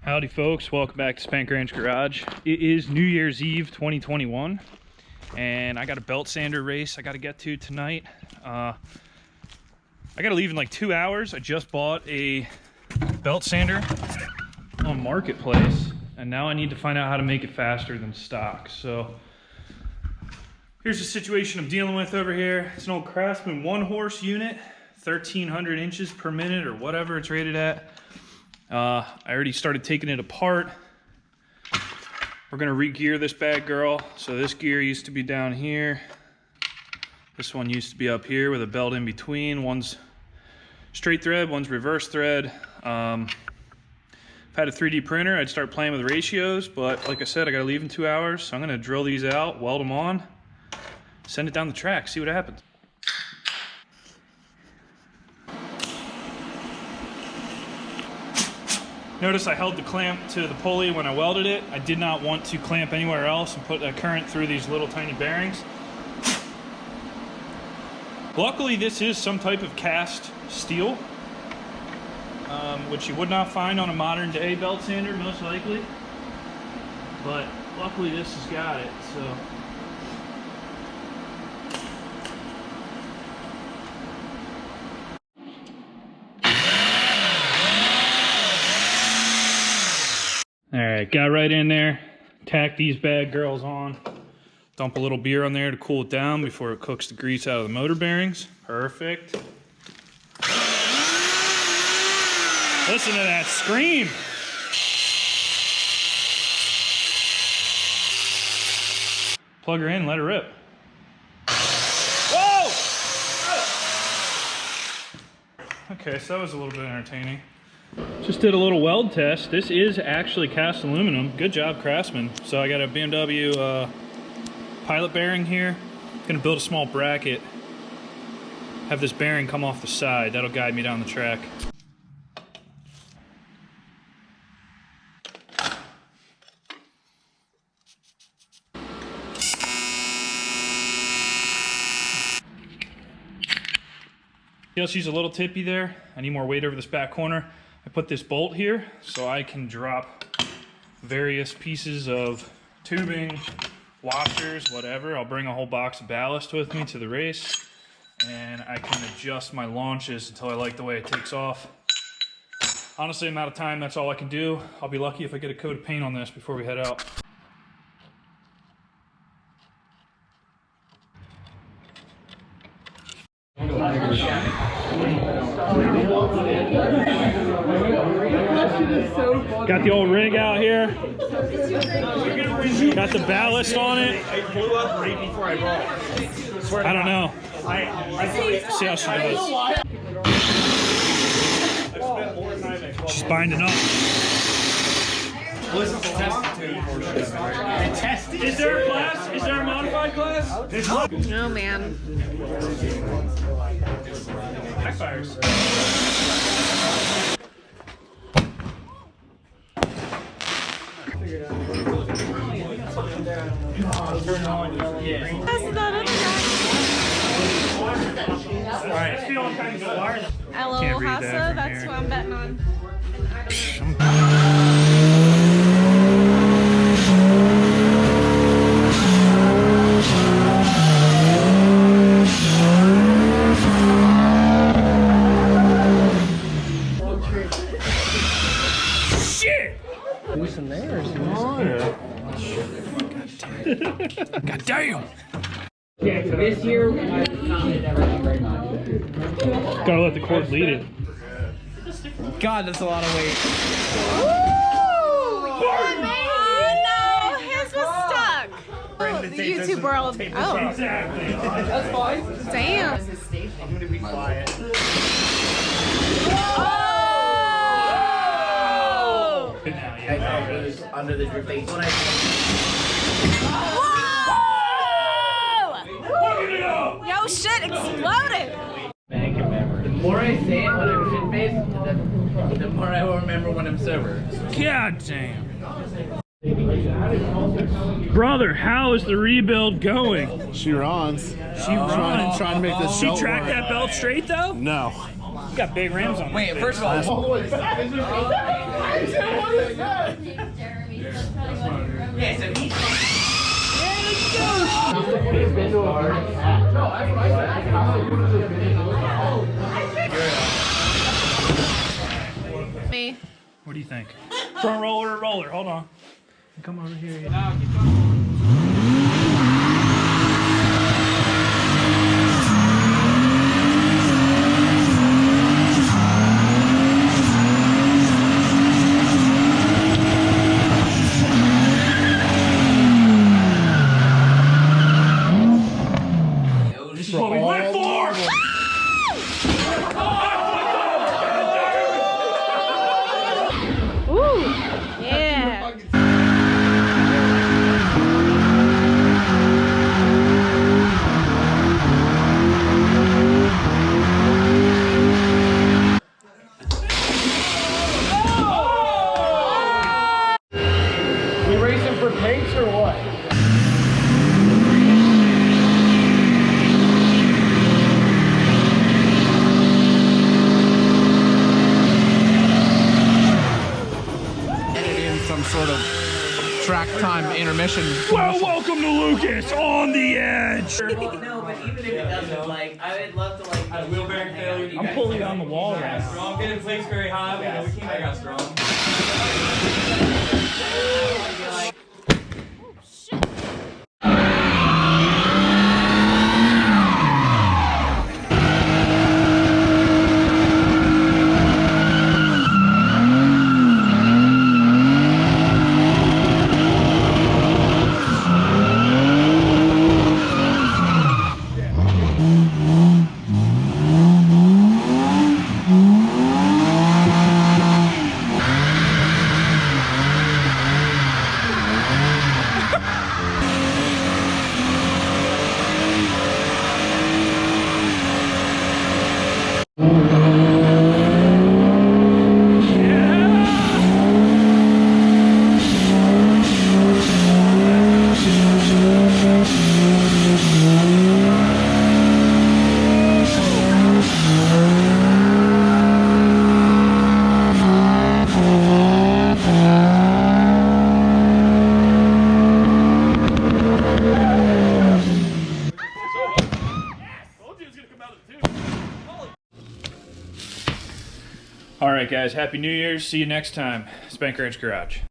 Howdy folks, welcome back to Spank Ranch Garage. It is New Year's Eve 2021 and I got a belt sander race I got to get to tonight. I got to leave in like 2 hours. I just bought a belt sander on Marketplace and now I need to find out how to make it faster than stock. So here's the situation I'm dealing with over here. It's an old Craftsman 1-horse unit, 1300 inches per minute or whatever it's rated at. I already started taking it apart. We're gonna re-gear this bad girl. So this gear used to be down here. This one used to be up here with a belt in between. One's straight thread, one's reverse thread. If I had a 3D printer, I'd start playing with ratios, but like I said, I gotta leave in 2 hours. So I'm gonna drill these out, weld them on, send it down the track, see what happens. Notice I held the clamp to the pulley when I welded it. I did not want to clamp anywhere else and put that current through these little tiny bearings. Luckily, this is some type of cast steel, which you would not find on a modern day belt sander, most likely. But luckily this has got it, so. All right, got right in there, tack these bad girls on, dump a little beer on there to cool it down before it cooks the grease out of the motor bearings. Perfect. Listen to that scream. Plug her in, let her rip. Whoa! Okay, so that was a little bit entertaining. Just did a little weld test. This is actually cast aluminum. Good job, Craftsman. So I got a BMW pilot bearing here. Gonna build a small bracket. Have this bearing come off the side. That'll guide me down the track. PLC's a little tippy there. I need more weight over this back corner. I put this bolt here so I can drop various pieces of tubing, washers, whatever. I'll bring a whole box of ballast with me to the race and I can adjust my launches until I like the way it takes off. Honestly, I'm out of time. That's all I can do. I'll be lucky if I get a coat of paint on this before we head out. Got the old rig out here. Got the ballast on it. It blew up right before I brought it. I don't know. See how she does. She's binding up. Is there a class? Is there a modified class? No, man. Backfires. Alright, Hello, Hassa, that's who I'm betting on. God damn! Yeah, so this year I found everything very much. Gotta let the cord lead it. God, that's a lot of weight. Oh no, his was stuck. Oh, the YouTube world. Oh, Exactly. That's fine. damn. I'm gonna be quiet. Oh! Under the drip base. Whoa! Yo, shit exploded. The more I say it when I'm shit-faced, the more I will remember when I'm sober. God damn. Brother, how is the rebuild going? She runs. She runs. Trying to make this She belt tracked work. that belt straight though? No. You got big rims on. Wait, first of all, Yeah, so he's Me. What do you think? Front roller, roller. Hold on. Come over here. This is what we live for! Ooh, yeah. We racing for pace or what? In some sort of track time intermission. Well, welcome to Lucas on the edge. well, no, but even if it doesn't, like, I would love to, like, wheel bearing failure. I'm pulling on the wall right now. Strong, getting placed very high. Yes. We can't got strong. All right, guys. Happy New Year's. See you next time. Spank Ranch Garage.